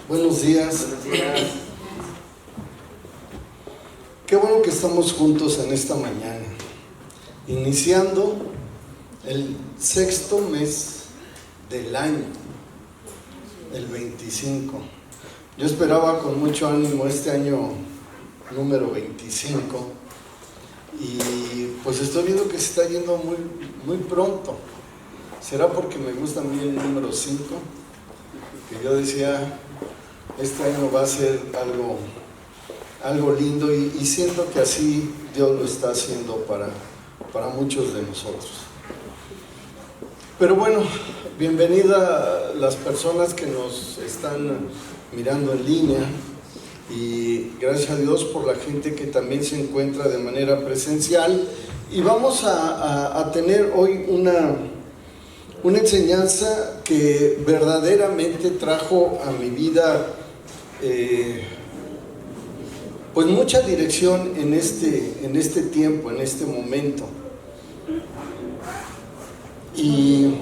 Buenos días. Buenos días. Qué bueno que estamos juntos en esta mañana, iniciando el 6º mes del año, el 25. Yo esperaba con mucho ánimo este año número 25 y pues estoy viendo que se está yendo muy pronto. ¿Será porque me gusta a mí el número 5? Que yo decía, este año va a ser algo lindo y siento que así Dios lo está haciendo para muchos de nosotros. Pero bueno, bienvenida a las personas que nos están mirando en línea y gracias a Dios por la gente que también se encuentra de manera presencial. Y vamos a tener hoy una enseñanza que verdaderamente trajo a mi vida pues mucha dirección en este tiempo, en este momento. Y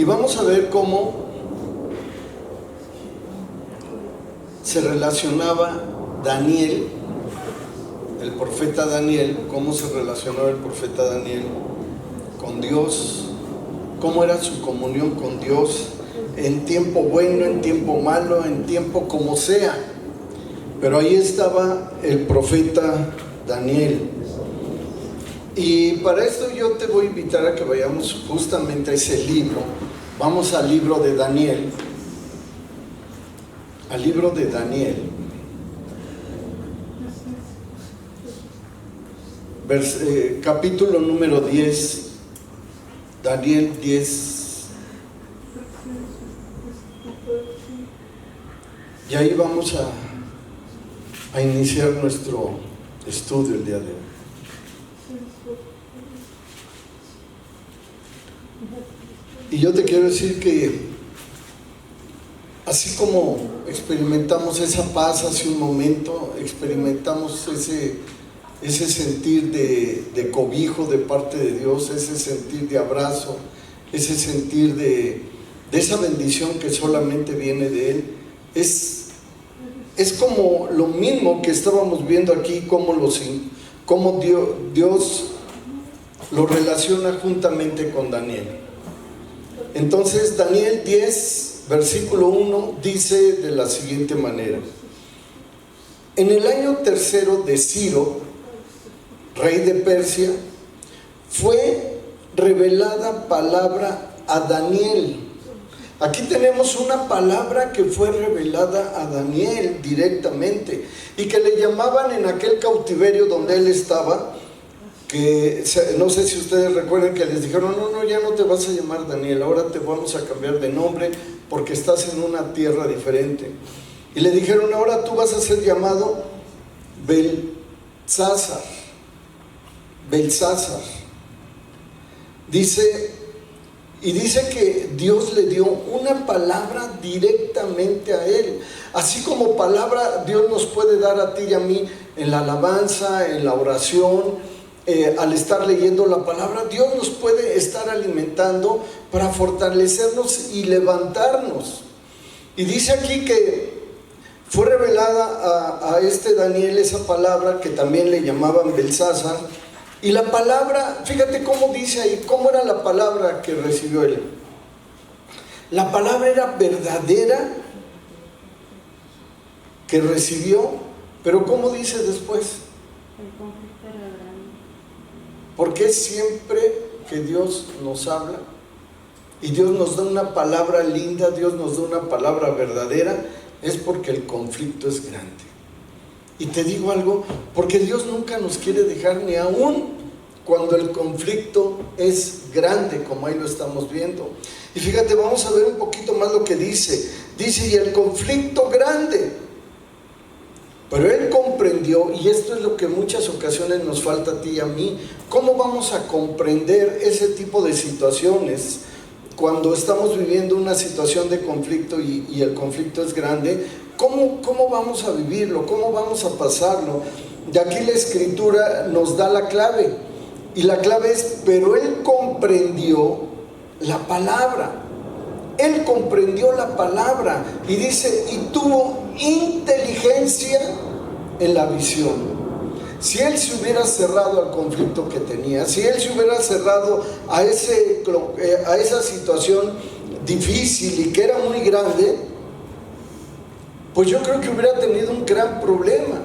vamos a ver cómo se relacionaba Daniel, el profeta Daniel, cómo se relacionaba el profeta Daniel con Dios, cómo era su comunión con Dios en tiempo bueno, en tiempo malo, en tiempo como sea. Pero ahí estaba el profeta Daniel. Y para esto yo te voy a invitar a que vayamos justamente a ese libro. Vamos al libro de Daniel. Al libro de Daniel. Capítulo número 10. Daniel 10. Y ahí vamos a iniciar nuestro estudio el día de hoy. Y yo te quiero decir que así como experimentamos esa paz hace un momento, experimentamos ese sentir de cobijo de parte de Dios, ese sentir de abrazo, ese sentir de esa bendición que solamente viene de Él. Es como lo mismo que estábamos viendo aquí, como Dios lo relaciona juntamente con Daniel. Entonces Daniel 10, versículo 1 dice de la siguiente manera: en el año 3 de Ciro, rey de Persia, fue revelada palabra a Daniel. Aquí tenemos una palabra que fue revelada a Daniel directamente y que le llamaban en aquel cautiverio donde él estaba, que no sé si ustedes recuerdan que les dijeron, no, ya no te vas a llamar Daniel, ahora te vamos a cambiar de nombre porque estás en una tierra diferente. Y le dijeron, ahora tú vas a ser llamado Belsasar. Dice que Dios le dio una palabra directamente a él. Así como palabra Dios nos puede dar a ti y a mí en la alabanza, en la oración, al estar leyendo la palabra, Dios nos puede estar alimentando para fortalecernos y levantarnos. Y dice aquí que fue revelada a este Daniel esa palabra que también le llamaban Belsasar. Y la palabra, fíjate cómo dice ahí, cómo era la palabra que recibió él. La palabra era verdadera que recibió, pero ¿cómo dice después? El conflicto era grande. Porque siempre que Dios nos habla y Dios nos da una palabra linda, Dios nos da una palabra verdadera, es porque el conflicto es grande. Y te digo algo, porque Dios nunca nos quiere dejar ni aún cuando el conflicto es grande, como ahí lo estamos viendo. Y fíjate, vamos a ver un poquito más lo que dice. Dice, y el conflicto grande. Pero él comprendió, y esto es lo que en muchas ocasiones nos falta a ti y a mí, ¿cómo vamos a comprender ese tipo de situaciones cuando estamos viviendo una situación de conflicto y el conflicto es grande? ¿Cómo vamos a vivirlo? ¿Cómo vamos a pasarlo? De aquí la Escritura nos da la clave. Y la clave es, pero él comprendió la palabra. Él comprendió la palabra y dice, y tuvo inteligencia en la visión. Si él se hubiera cerrado al conflicto que tenía, si él se hubiera cerrado a esa situación difícil y que era muy grande, pues yo creo que hubiera tenido un gran problema,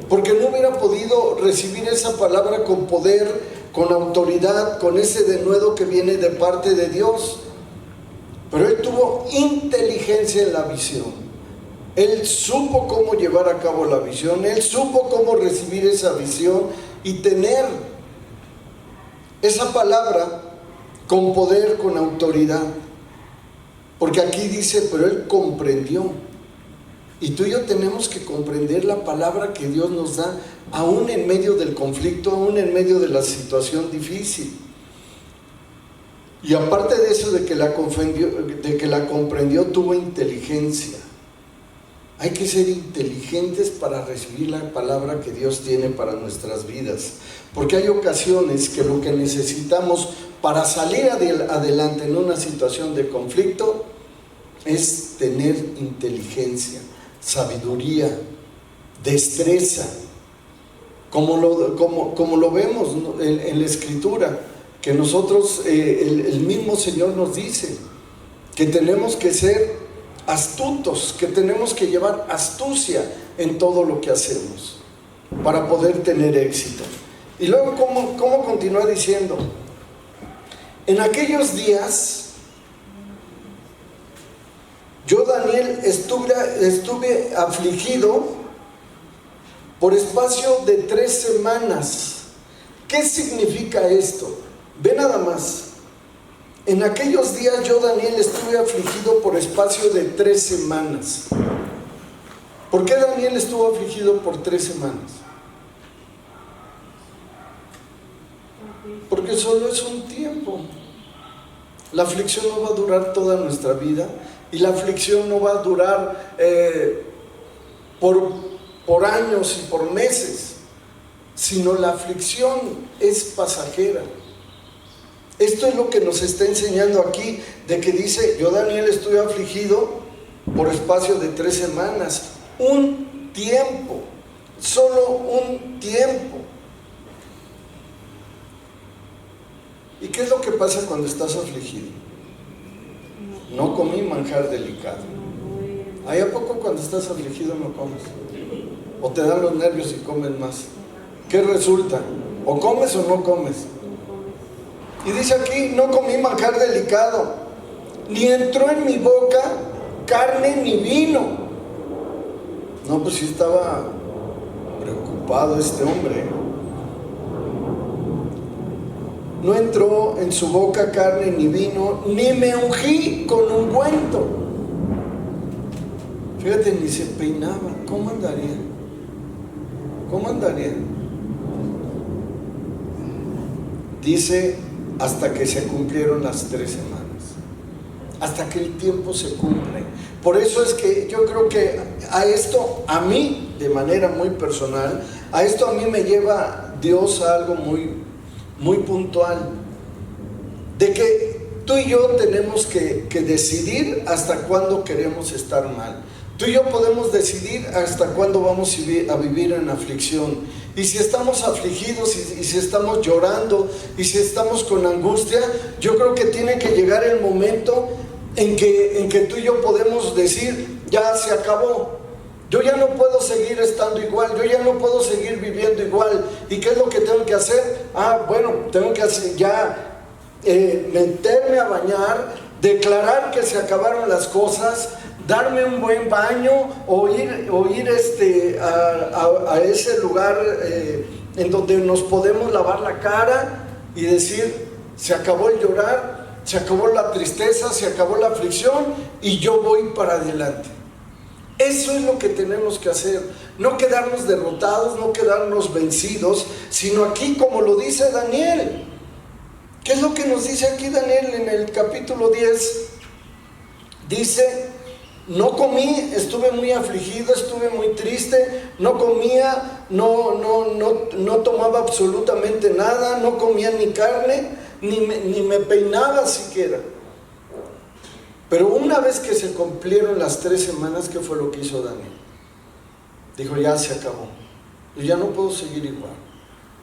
porque no hubiera podido recibir esa palabra con poder, con autoridad, con ese denuedo que viene de parte de Dios. Pero él tuvo inteligencia en la visión. Él supo cómo llevar a cabo la visión, él supo cómo recibir esa visión y tener esa palabra con poder, con autoridad. Porque aquí dice, pero él comprendió. Y tú y yo tenemos que comprender la palabra que Dios nos da, aún en medio del conflicto, aún en medio de la situación difícil. Y aparte de eso, de que la comprendió, tuvo inteligencia. Hay que ser inteligentes para recibir la palabra que Dios tiene para nuestras vidas, porque hay ocasiones que lo que necesitamos para salir adelante en una situación de conflicto es tener inteligencia, sabiduría, destreza, como lo vemos en la Escritura, que nosotros, el mismo Señor nos dice que tenemos que ser astutos, que tenemos que llevar astucia en todo lo que hacemos para poder tener éxito. Y luego, ¿cómo continúa diciendo? En aquellos días, yo, Daniel, estuve afligido por espacio de 3 semanas. ¿Qué significa esto? Ve nada más. En aquellos días yo, Daniel, estuve afligido por espacio de 3 semanas. ¿Por qué Daniel estuvo afligido por 3 semanas? Porque solo es un tiempo. La aflicción no va a durar toda nuestra vida, y la aflicción no va a durar por años y por meses, sino la aflicción es pasajera. Esto es lo que nos está enseñando aquí, de que dice, yo, Daniel, estuve afligido por espacio de 3 semanas, un tiempo, solo un tiempo. ¿Y qué es lo que pasa cuando estás afligido? No comí manjar delicado. ¿Ahí a poco cuando estás afligido no comes? ¿O te dan los nervios y comes más? ¿Qué resulta? ¿O comes o no comes? Y dice aquí, no comí manjar delicado, ni entró en mi boca carne ni vino. No, pues sí estaba preocupado este hombre. No entró en su boca carne ni vino, ni me ungí con ungüento. Fíjate, ni se peinaba. ¿Cómo andaría? ¿Cómo andaría? Dice, hasta que se cumplieron las 3 semanas. Hasta que el tiempo se cumple. Por eso es que yo creo que a esto, a mí, de manera muy personal, a esto a mí me lleva Dios a algo muy puntual, de que tú y yo tenemos que decidir hasta cuándo queremos estar mal. Tú y yo podemos decidir hasta cuándo vamos a vivir en aflicción. Y si estamos afligidos, y si estamos llorando, y si estamos con angustia, yo creo que tiene que llegar el momento en que tú y yo podemos decir, ya se acabó. Yo ya no puedo seguir estando igual, yo ya no puedo seguir viviendo igual. ¿Y qué es lo que tengo que hacer? Tengo que hacer meterme a bañar, declarar que se acabaron las cosas, darme un buen baño, o ir a ese lugar en donde nos podemos lavar la cara y decir, se acabó el llorar, se acabó la tristeza, se acabó la aflicción y yo voy para adelante. Eso es lo que tenemos que hacer, no quedarnos derrotados, no quedarnos vencidos, sino aquí como lo dice Daniel. ¿Qué es lo que nos dice aquí Daniel en el capítulo 10? Dice, no comí, estuve muy afligido, estuve muy triste, no comía, no tomaba absolutamente nada, no comía ni carne, ni me peinaba siquiera. Pero una vez que se cumplieron las 3 semanas, ¿qué fue lo que hizo Daniel? Dijo, ya se acabó. Yo ya no puedo seguir igual.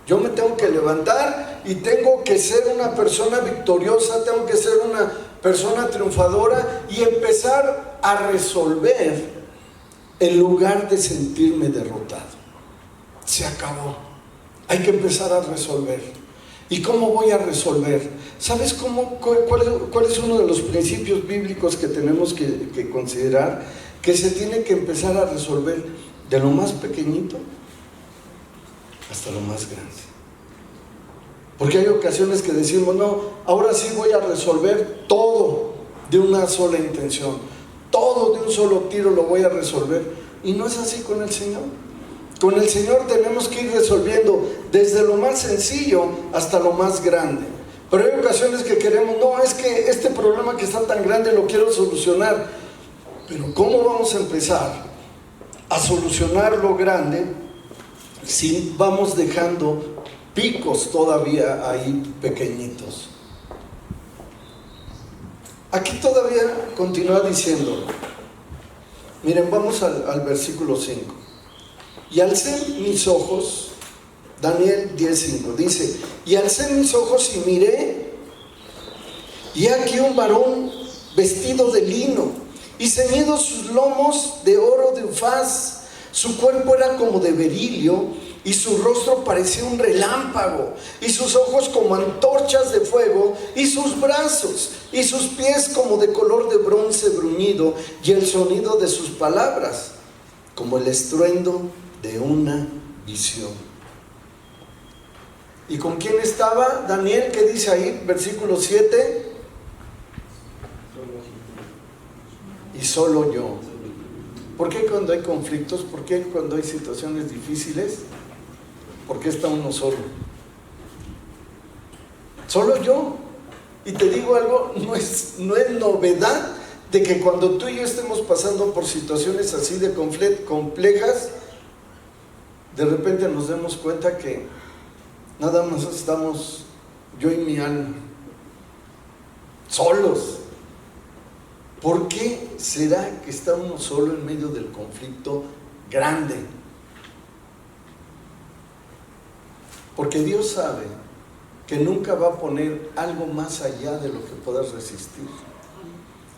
Yo me tengo que levantar y tengo que ser una persona victoriosa, tengo que ser una persona triunfadora y empezar a resolver en lugar de sentirme derrotado. Se acabó. Hay que empezar a resolver. ¿Y cómo voy a resolver? ¿Sabes cuál es uno de los principios bíblicos que tenemos que considerar? Que se tiene que empezar a resolver de lo más pequeñito hasta lo más grande. Porque hay ocasiones que decimos, no, ahora sí voy a resolver todo de una sola intención. Todo de un solo tiro lo voy a resolver. Y no es así con el Señor. Con el Señor tenemos que ir resolviendo desde lo más sencillo hasta lo más grande. Pero hay ocasiones que queremos, no, es que este problema que está tan grande lo quiero solucionar. Pero ¿cómo vamos a empezar a solucionar lo grande si vamos dejando picos todavía ahí pequeñitos? Aquí todavía continúa diciendo, miren, vamos al versículo 5. Y alcé mis ojos, Daniel 10:5, dice, y alcé mis ojos y miré, y aquí un varón vestido de lino, y ceñidos sus lomos de oro de Ufaz, su cuerpo era como de berilio, y su rostro parecía un relámpago, y sus ojos como antorchas de fuego, y sus brazos, y sus pies como de color de bronce bruñido, y el sonido de sus palabras, como el estruendo de una visión. ¿Y con quién estaba Daniel? ¿Qué dice ahí? Versículo 7. Y solo yo. ¿Por qué cuando hay conflictos? ¿Por qué cuando hay situaciones difíciles? ¿Por qué está uno solo? Solo yo. Y te digo algo, no es novedad de que cuando tú y yo estemos pasando por situaciones así de complejas, de repente nos demos cuenta que nada más estamos yo y mi alma solos. ¿Por qué será que está uno solo en medio del conflicto grande? Porque Dios sabe que nunca va a poner algo más allá de lo que puedas resistir.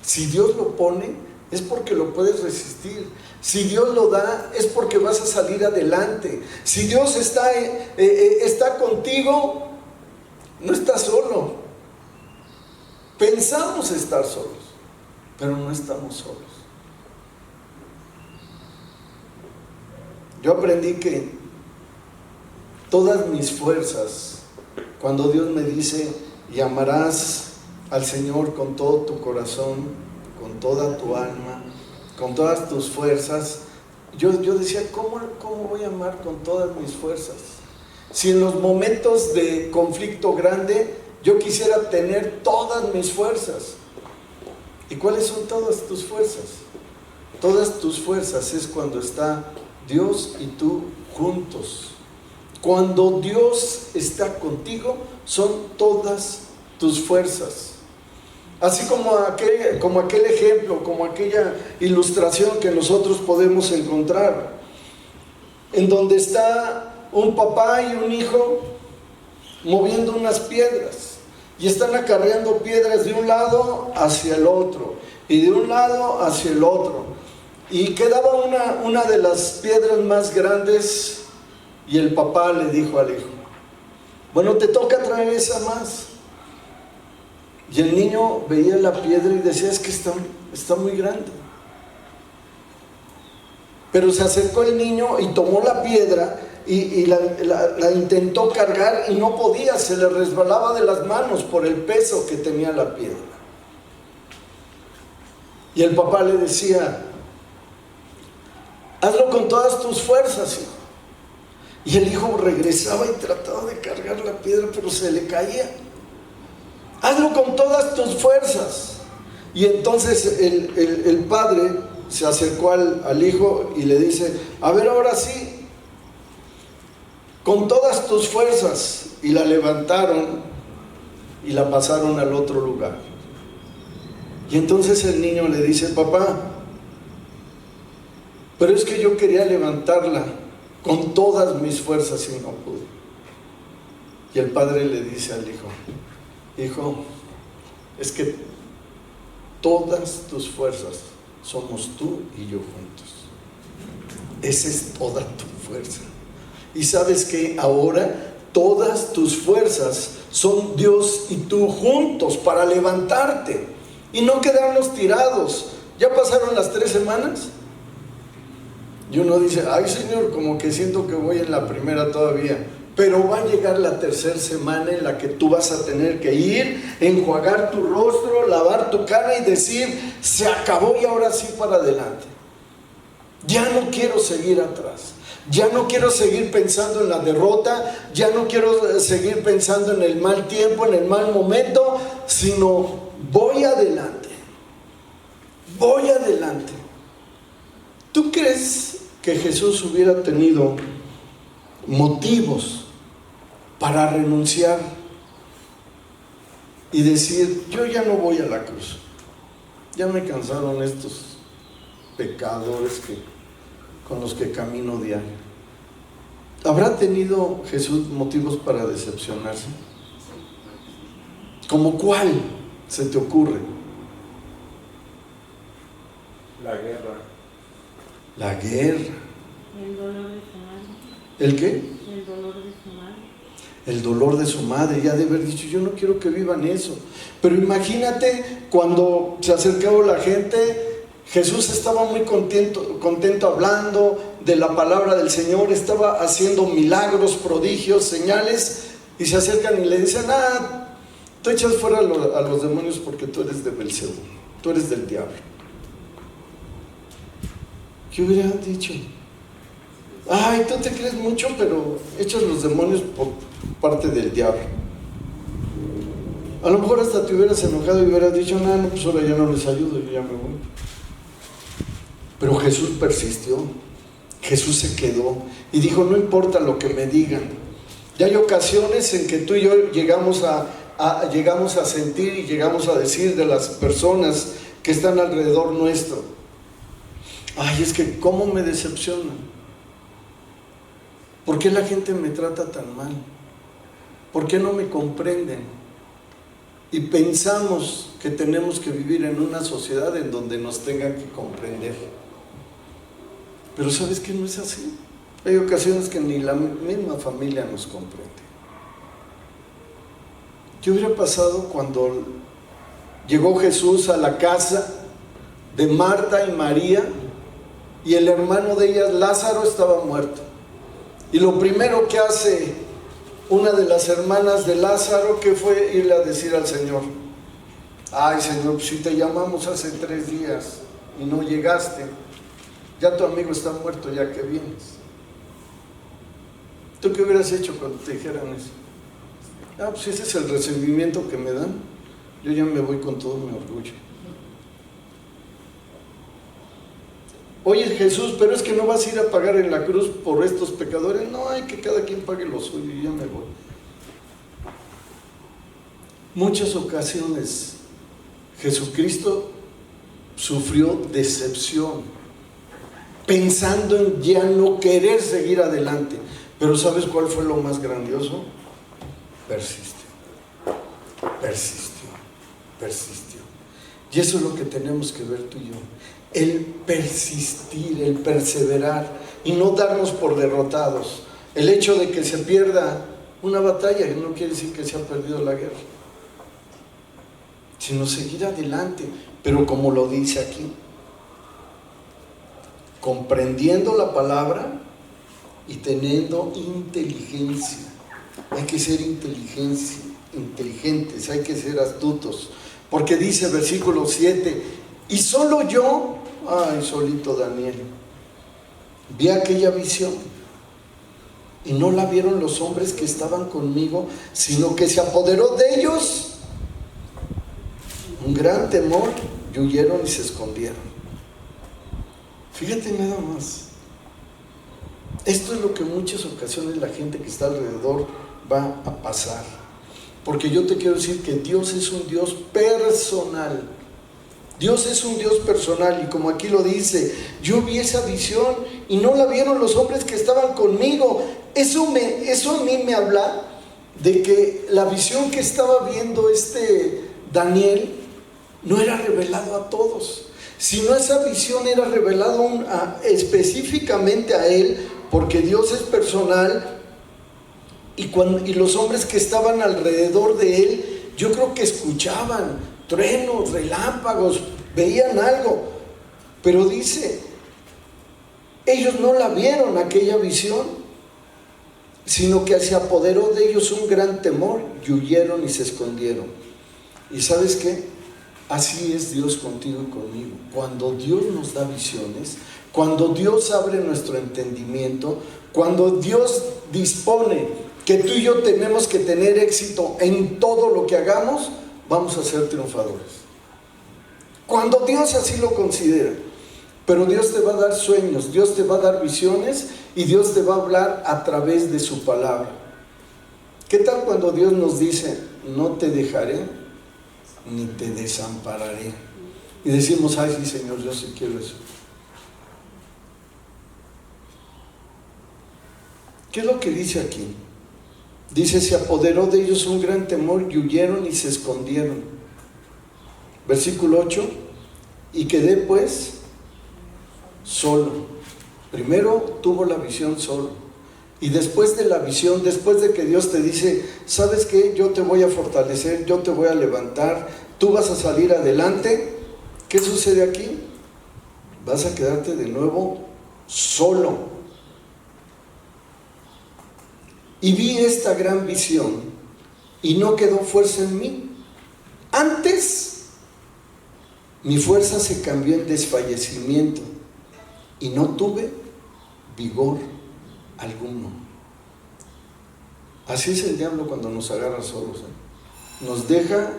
Si Dios lo pone, es porque lo puedes resistir. Si Dios lo da, es porque vas a salir adelante. Si Dios está contigo, no estás solo. Pensamos estar solos, pero no estamos solos. Yo aprendí que todas mis fuerzas, cuando Dios me dice, y amarás al Señor con todo tu corazón, con toda tu alma, con todas tus fuerzas, yo decía, ¿cómo voy a amar con todas mis fuerzas? Si en los momentos de conflicto grande yo quisiera tener todas mis fuerzas. ¿Y cuáles son todas tus fuerzas? Todas tus fuerzas es cuando está Dios y tú juntos. Cuando Dios está contigo, son todas tus fuerzas. Así como aquel ejemplo, como aquella ilustración que nosotros podemos encontrar, en donde está un papá y un hijo moviendo unas piedras, y están acarreando piedras de un lado hacia el otro, y de un lado hacia el otro, y quedaba una de las piedras más grandes, y el papá le dijo al hijo, bueno, te toca traer esa más. Y el niño veía la piedra y decía, es que está muy grande. Pero se acercó el niño y tomó la piedra y la intentó cargar y no podía, se le resbalaba de las manos por el peso que tenía la piedra. Y el papá le decía, hazlo con todas tus fuerzas, hijo. Y el hijo regresaba y trataba de cargar la piedra, pero se le caía. Hazlo con todas tus fuerzas. Y entonces el padre se acercó al hijo y le dice, a ver, ahora sí, con todas tus fuerzas. Y la levantaron y la pasaron al otro lugar. Y entonces el niño le dice: papá, pero es que yo quería levantarla con todas mis fuerzas y no pude. Y el padre le dice al hijo: hijo, es que todas tus fuerzas somos tú y yo juntos. Esa es toda tu fuerza. Y sabes que ahora todas tus fuerzas son Dios y tú juntos para levantarte y no quedarnos tirados. ¿Ya pasaron las 3 semanas? Y uno dice: ay Señor, como que siento que voy en la primera todavía. Pero va a llegar la 3ª semana en la que tú vas a tener que ir, enjuagar tu rostro, lavar tu cara y decir: se acabó y ahora sí para adelante. Ya no quiero seguir atrás. Ya no quiero seguir pensando en la derrota. Ya no quiero seguir pensando en el mal tiempo, en el mal momento, sino voy adelante. Voy adelante. ¿Tú crees que Jesús hubiera tenido motivos para renunciar y decir: yo ya no voy a la cruz, ya me cansaron estos pecadores con los que camino diario? ¿Habrá tenido Jesús motivos para decepcionarse? ¿Cómo cuál se te ocurre? La guerra. La guerra. El dolor de su madre. ¿El qué? El dolor de su madre. El dolor de su madre, ya de haber dicho: yo no quiero que vivan eso. Pero imagínate cuando se acercaba la gente, Jesús estaba muy contento hablando de la palabra del Señor, estaba haciendo milagros, prodigios, señales, y se acercan y le dicen: tú echas fuera a los demonios porque tú eres de Belcebú, tú eres del diablo. ¿Qué hubieran dicho? Ay, tú te crees mucho, pero echas los demonios por parte del diablo. A lo mejor hasta te hubieras enojado y hubieras dicho: no, pues ahora ya no les ayudo, yo ya me voy. Pero Jesús persistió. Jesús se quedó y dijo: no importa lo que me digan. Ya hay ocasiones en que tú y yo llegamos a sentir y llegamos a decir de las personas que están alrededor nuestro: ay, es que cómo me decepcionan. ¿Por qué la gente me trata tan mal? ¿Por qué no me comprenden? Y pensamos que tenemos que vivir en una sociedad en donde nos tengan que comprender. Pero ¿sabes qué? No es así. Hay ocasiones que ni la misma familia nos comprende. ¿Qué hubiera pasado cuando llegó Jesús a la casa de Marta y María y el hermano de ellas, Lázaro, estaba muerto? Y lo primero que hace una de las hermanas de Lázaro, que fue irle a decir al Señor: ay Señor, pues si te llamamos hace 3 días y no llegaste, ya tu amigo está muerto, ya que vienes. ¿Tú qué hubieras hecho cuando te dijeran eso? Pues ese es el recibimiento que me dan, yo ya me voy con todo mi orgullo. Oye Jesús, pero es que no vas a ir a pagar en la cruz por estos pecadores. No, hay que cada quien pague lo suyo y ya me voy. Muchas ocasiones Jesucristo sufrió decepción, pensando en ya no querer seguir adelante. Pero ¿sabes cuál fue lo más grandioso? Persistió. Y eso es lo que tenemos que ver tú y yo. El persistir, el perseverar y no darnos por derrotados. El hecho de que se pierda una batalla no quiere decir que se ha perdido la guerra, sino seguir adelante, pero como lo dice aquí, comprendiendo la palabra y teniendo inteligencia. Hay que ser inteligentes, hay que ser astutos, porque dice versículo 7: y solo yo, solito Daniel, vi aquella visión, y no la vieron los hombres que estaban conmigo, sino que se apoderó de ellos un gran temor, y huyeron y se escondieron. Fíjate nada más. Esto es lo que en muchas ocasiones la gente que está alrededor va a pasar. Porque yo te quiero decir que Dios es un Dios personal. Dios es un Dios personal, y como aquí lo dice, yo vi esa visión y no la vieron los hombres que estaban conmigo. Eso a mí me habla de que la visión que estaba viendo Daniel no era revelado a todos, sino esa visión era revelado específicamente a él, porque Dios es personal, y los hombres que estaban alrededor de él, yo creo que escuchaban truenos, relámpagos, veían algo, pero dice, ellos no la vieron aquella visión, sino que se apoderó de ellos un gran temor y huyeron y se escondieron. ¿Y sabes qué? Así es Dios contigo y conmigo. Cuando Dios nos da visiones, cuando Dios abre nuestro entendimiento, cuando Dios dispone que tú y yo tenemos que tener éxito en todo lo que hagamos, vamos a ser triunfadores. Cuando Dios así lo considera. Pero Dios te va a dar sueños, Dios te va a dar visiones, y Dios te va a hablar a través de su palabra. ¿Qué tal cuando Dios nos dice, no te dejaré ni te desampararé? Y decimos, ay sí Señor, yo sí quiero eso. ¿Qué es lo que dice aquí? Dice, se apoderó de ellos un gran temor y huyeron y se escondieron. Versículo 8, y quedé pues solo. Primero tuvo la visión solo, y después de la visión, después de que Dios te dice, ¿sabes qué? Yo te voy a fortalecer, yo te voy a levantar, tú vas a salir adelante. ¿Qué sucede aquí? Vas a quedarte de nuevo solo. Y vi esta gran visión y no quedó fuerza en mí. Antes, mi fuerza se cambió en desfallecimiento y no tuve vigor alguno. Así es el diablo cuando nos agarra solos, ¿eh? Nos deja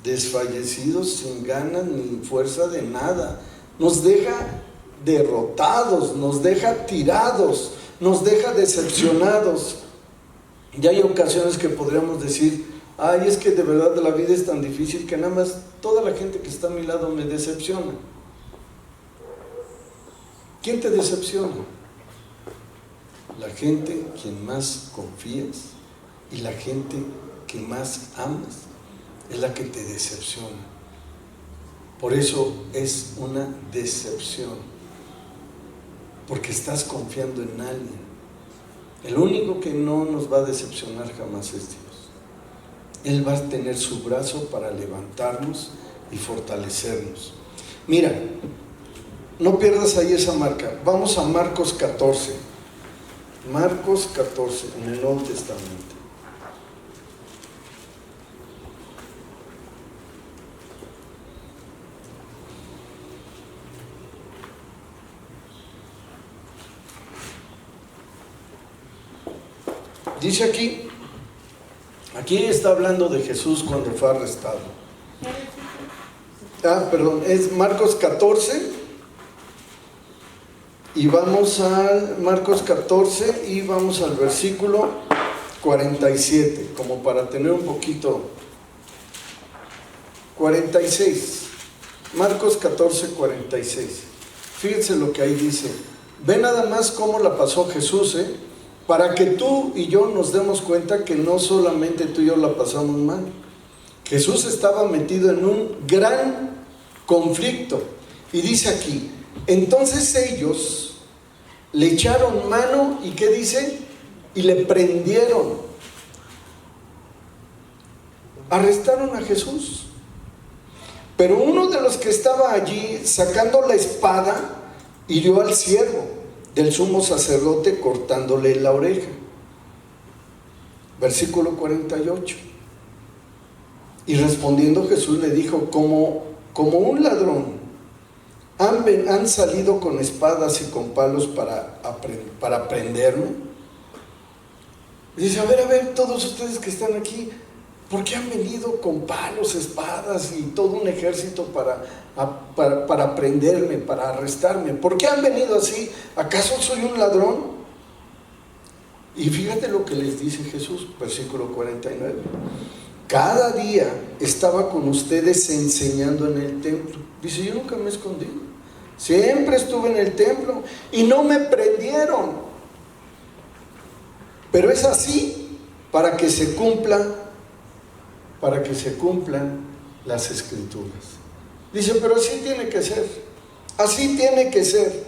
desfallecidos, sin ganas ni fuerza de nada. Nos deja derrotados, nos deja tirados, nos deja decepcionados. Y hay ocasiones que podríamos decir, ay, es que de verdad la vida es tan difícil que nada más toda la gente que está a mi lado me decepciona. ¿Quién te decepciona? La gente quien más confías y la gente que más amas es la que te decepciona. Por eso es una decepción, porque estás confiando en alguien. El único que no nos va a decepcionar jamás es Dios. Él va a tener su brazo para levantarnos y fortalecernos. Mira, no pierdas ahí esa marca. Vamos a Marcos 14. Marcos 14, en el Nuevo Testamento. Dice aquí está hablando de Jesús cuando fue arrestado. Es Marcos 14, y vamos al Marcos 14 y vamos al versículo 47, como para tener un poquito. 46, Marcos 14, 46. Fíjense lo que ahí dice. Ve nada más cómo la pasó Jesús, para que tú y yo nos demos cuenta que no solamente tú y yo la pasamos mal. Jesús estaba metido en un gran conflicto. Y dice aquí, entonces ellos le echaron mano, ¿y qué dice? Y le prendieron. Arrestaron a Jesús. Pero uno de los que estaba allí, sacando la espada, hirió al siervo del sumo sacerdote, cortándole la oreja. Versículo 48. Y respondiendo Jesús le dijo, como un ladrón han salido con espadas y con palos para prenderme. Y dice, a ver, todos ustedes que están aquí, ¿por qué han venido con palos, espadas y todo un ejército para prenderme, para arrestarme? ¿Por qué han venido así? ¿Acaso soy un ladrón? Y fíjate lo que les dice Jesús, versículo 49. cada día estaba con ustedes enseñando en el templo. Dice, yo nunca me escondí, siempre estuve en el templo y no me prendieron. Pero es así para que se cumplan las escrituras. Dice, pero así tiene que ser, así tiene que ser,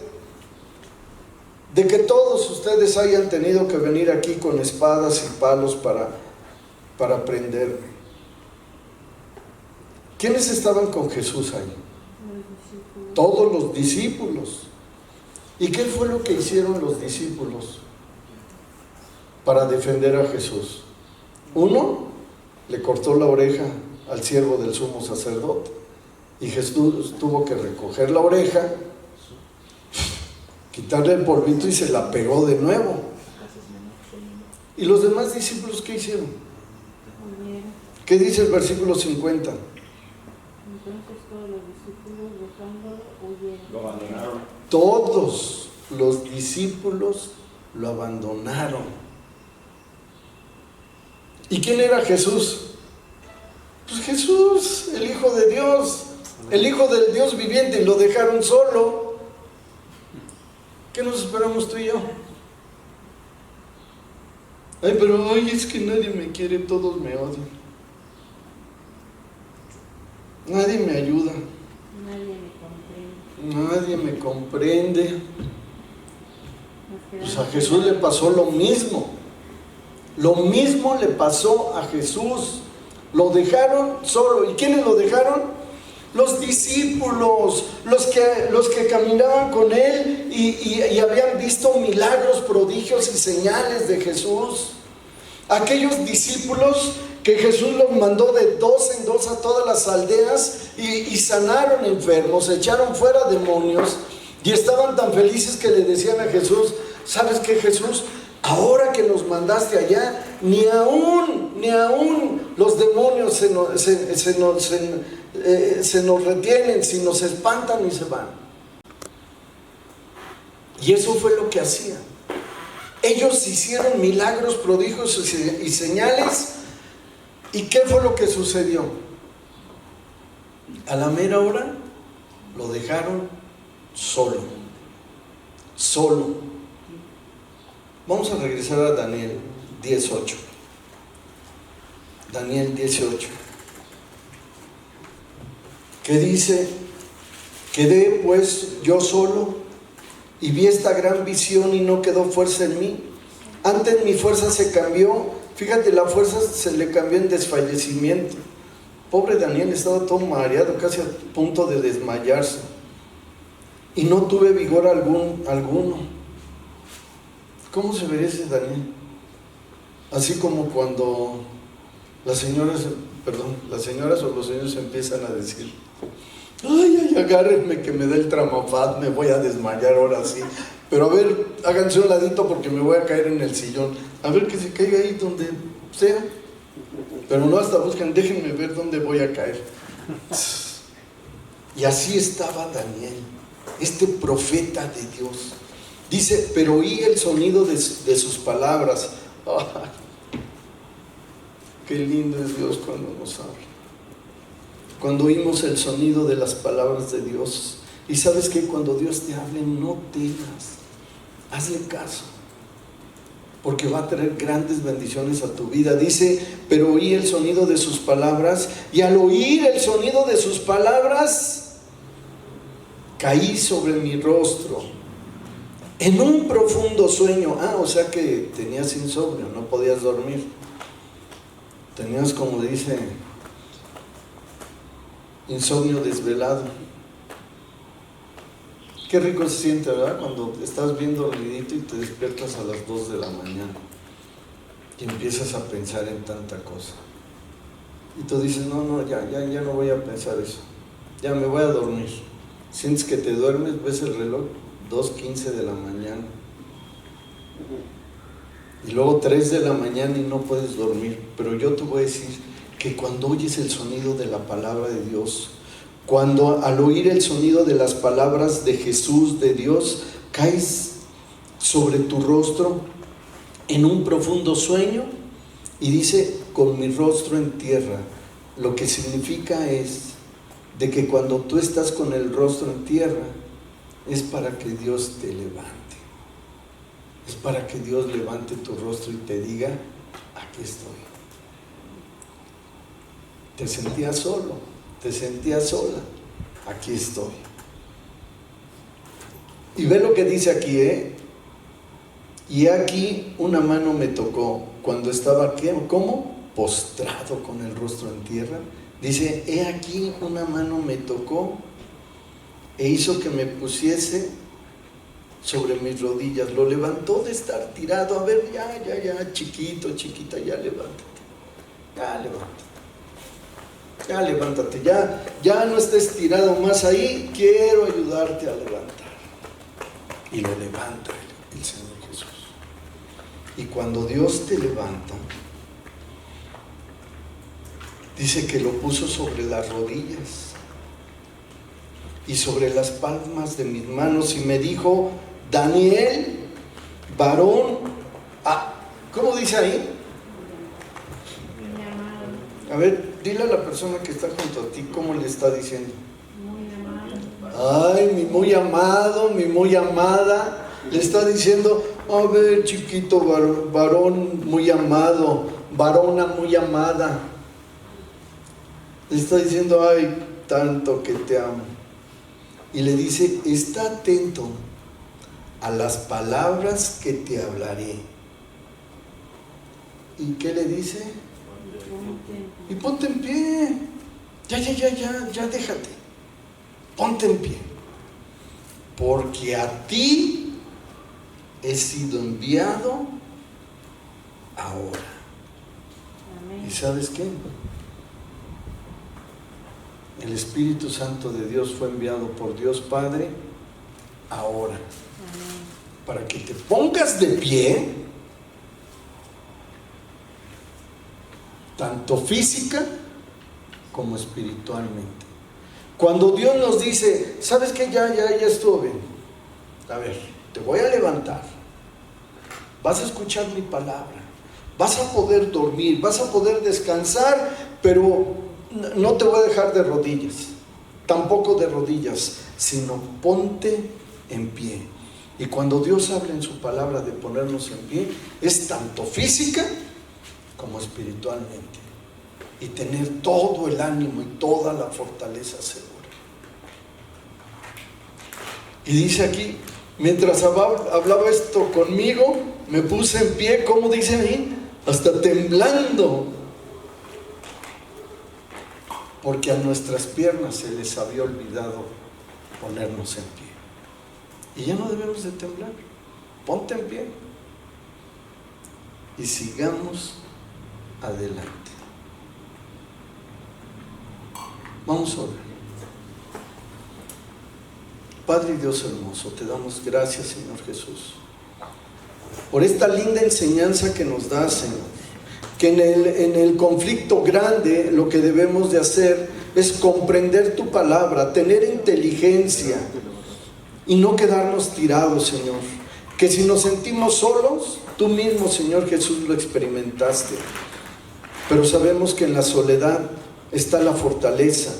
de que todos ustedes hayan tenido que venir aquí con espadas y palos para prenderme. ¿Quiénes estaban con Jesús ahí? Todos los discípulos. ¿Y qué fue lo que hicieron los discípulos para defender a Jesús? Uno le cortó la oreja al siervo del sumo sacerdote y Jesús tuvo que recoger la oreja, quitarle el polvito y se la pegó de nuevo. ¿Y los demás discípulos qué hicieron? ¿Qué dice el versículo 50? Entonces todos los discípulos dejándolo huyeron. Lo abandonaron. Todos los discípulos lo abandonaron. ¿Y quién era Jesús? Pues Jesús, el Hijo de Dios, el Hijo del Dios viviente, y lo dejaron solo. ¿Qué nos esperamos tú y yo? Ay, pero hoy es que nadie me quiere, todos me odian. Nadie me ayuda. Nadie me comprende. Pues a Jesús le pasó lo mismo. Lo mismo le pasó a Jesús. Lo dejaron solo. ¿Y quiénes lo dejaron? Los discípulos, los que caminaban con él y habían visto milagros, prodigios y señales de Jesús. Aquellos discípulos que Jesús los mandó de dos en dos a todas las aldeas y sanaron enfermos, echaron fuera demonios y estaban tan felices que le decían a Jesús, ¿sabes qué, Jesús? Ahora que nos mandaste allá, ni aún los demonios se nos retienen, si nos espantan y se van. Y eso fue lo que hacían. Ellos hicieron milagros, prodigios y señales. ¿Y qué fue lo que sucedió? A la mera hora lo dejaron solo. Vamos a regresar a Daniel 18. Daniel 18. ¿Qué dice? Quedé pues yo solo y vi esta gran visión y no quedó fuerza en mí. Antes mi fuerza se cambió. Fíjate, la fuerza se le cambió en desfallecimiento. Pobre Daniel estaba todo mareado, casi a punto de desmayarse. Y no tuve vigor alguno. ¿Cómo se vería ese Daniel? Así como cuando las señoras o los señores empiezan a decir, ay, agárrenme que me da el tramafat, me voy a desmayar ahora sí. Pero a ver, háganse un ladito porque me voy a caer en el sillón. A ver que se caiga ahí donde sea. Pero no hasta buscan, déjenme ver dónde voy a caer. Y así estaba Daniel, este profeta de Dios. Dice, pero oí el sonido de sus palabras. Ay, qué lindo es Dios cuando nos habla. Cuando oímos el sonido de las palabras de Dios. Y sabes que cuando Dios te hable, no temas, hazle caso, porque va a traer grandes bendiciones a tu vida. Dice, pero oí el sonido de sus palabras, y al oír el sonido de sus palabras, caí sobre mi rostro en un profundo sueño. O sea que tenías insomnio, no podías dormir. Tenías, como dice, insomnio desvelado. Qué rico se siente, ¿verdad? Cuando estás bien dormidito y te despiertas a las 2 de la mañana y empiezas a pensar en tanta cosa. Y tú dices, no, ya no voy a pensar eso. Ya me voy a dormir. Sientes que te duermes, ves el reloj, 2:15 de la mañana. Y luego 3 de la mañana y no puedes dormir. Pero yo te voy a decir que cuando oyes el sonido de la palabra de Dios, cuando al oír el sonido de las palabras de Jesús, de Dios, caes sobre tu rostro en un profundo sueño Y dice, con mi rostro en tierra. Lo que significa es de que cuando tú estás con el rostro en tierra, es para que Dios te levante. Es para que Dios levante tu rostro y te diga, aquí estoy. Te sentías solo, te sentías sola, aquí estoy. Y ve lo que dice aquí, y aquí una mano me tocó cuando estaba, ¿cómo? Postrado con el rostro en tierra. Dice, he aquí una mano me tocó e hizo que me pusiese sobre mis rodillas. Lo levantó de estar tirado. A ver, ya, chiquito, chiquita, ya levántate, ya no estés tirado más ahí, quiero ayudarte a levantar. Y lo levanta el Señor Jesús. Y cuando Dios te levanta, dice que lo puso sobre las rodillas y sobre las palmas de mis manos y me dijo, Daniel, varón, ¿cómo dice ahí? A ver, dile a la persona que está junto a ti, ¿cómo le está diciendo? Ay, mi muy amado, mi muy amada, le está diciendo, a ver, chiquito varón muy amado, varona muy amada. Le está diciendo, ay, tanto que te amo. Y le dice, está atento a las palabras que te hablaré. ¿Y qué le dice? Y ponte en pie. Ya déjate. Ponte en pie. Porque a ti he sido enviado ahora. Amén. ¿Y sabes qué? El Espíritu Santo de Dios fue enviado por Dios Padre ahora. Amén. Para que te pongas de pie, tanto física como espiritualmente. Cuando Dios nos dice, ¿sabes qué? Ya estuvo bien. A ver, te voy a levantar. Vas a escuchar mi palabra. Vas a poder dormir, vas a poder descansar, pero no te voy a dejar de rodillas, tampoco de rodillas, sino ponte en pie. Y cuando Dios habla en su palabra de ponernos en pie, es tanto física como espiritualmente. Y tener todo el ánimo y toda la fortaleza segura. Y dice aquí, mientras hablaba esto conmigo, me puse en pie, ¿cómo dice ahí? Hasta temblando. Porque a nuestras piernas se les había olvidado ponernos en pie. Y ya no debemos de temblar. Ponte en pie. Y sigamos adelante. Vamos a orar. Padre y Dios hermoso, te damos gracias, Señor Jesús, por esta linda enseñanza que nos das, Señor. Que en el conflicto grande lo que debemos de hacer es comprender tu palabra, tener inteligencia y no quedarnos tirados, Señor. Que si nos sentimos solos, tú mismo, Señor Jesús, lo experimentaste. Pero sabemos que en la soledad está la fortaleza,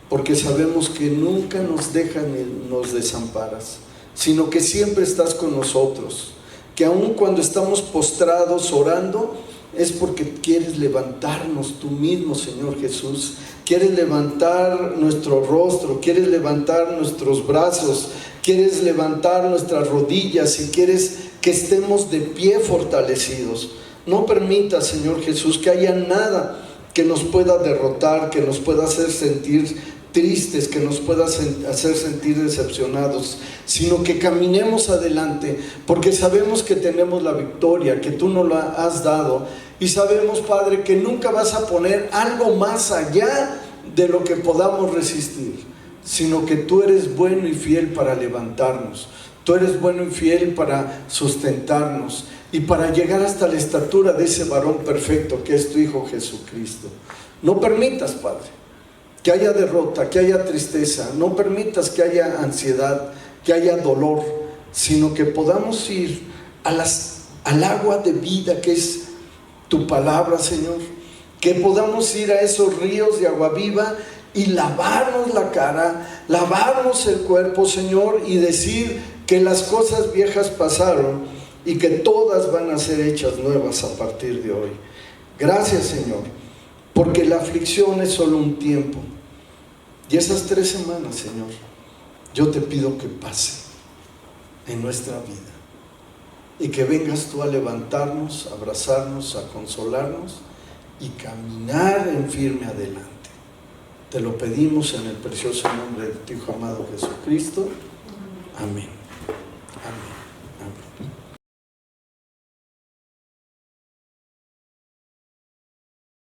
porque sabemos que nunca nos dejas ni nos desamparas, sino que siempre estás con nosotros. Que aun cuando estamos postrados orando, es porque quieres levantarnos tú mismo, Señor Jesús. Quieres levantar nuestro rostro, quieres levantar nuestros brazos, quieres levantar nuestras rodillas y quieres que estemos de pie fortalecidos. No permitas, Señor Jesús, que haya nada que nos pueda derrotar, que nos pueda hacer sentir tristes, que nos pueda hacer sentir decepcionados, sino que caminemos adelante, porque sabemos que tenemos la victoria, que tú nos la has dado, y sabemos, Padre, que nunca vas a poner algo más allá de lo que podamos resistir, sino que tú eres bueno y fiel para levantarnos, tú eres bueno y fiel para sustentarnos, y para llegar hasta la estatura de ese varón perfecto que es tu Hijo Jesucristo. No permitas, Padre, que haya derrota, que haya tristeza, no permitas que haya ansiedad, que haya dolor, sino que podamos ir al agua de vida que es tu palabra, Señor. Que podamos ir a esos ríos de agua viva y lavarnos la cara, lavarnos el cuerpo, Señor, y decir que las cosas viejas pasaron y que todas van a ser hechas nuevas a partir de hoy. Gracias, Señor, porque la aflicción es solo un tiempo. Y esas 3 semanas, Señor, yo te pido que pase en nuestra vida y que vengas tú a levantarnos, a abrazarnos, a consolarnos y caminar en firme adelante. Te lo pedimos en el precioso nombre de tu Hijo amado Jesucristo. Amén. Amén.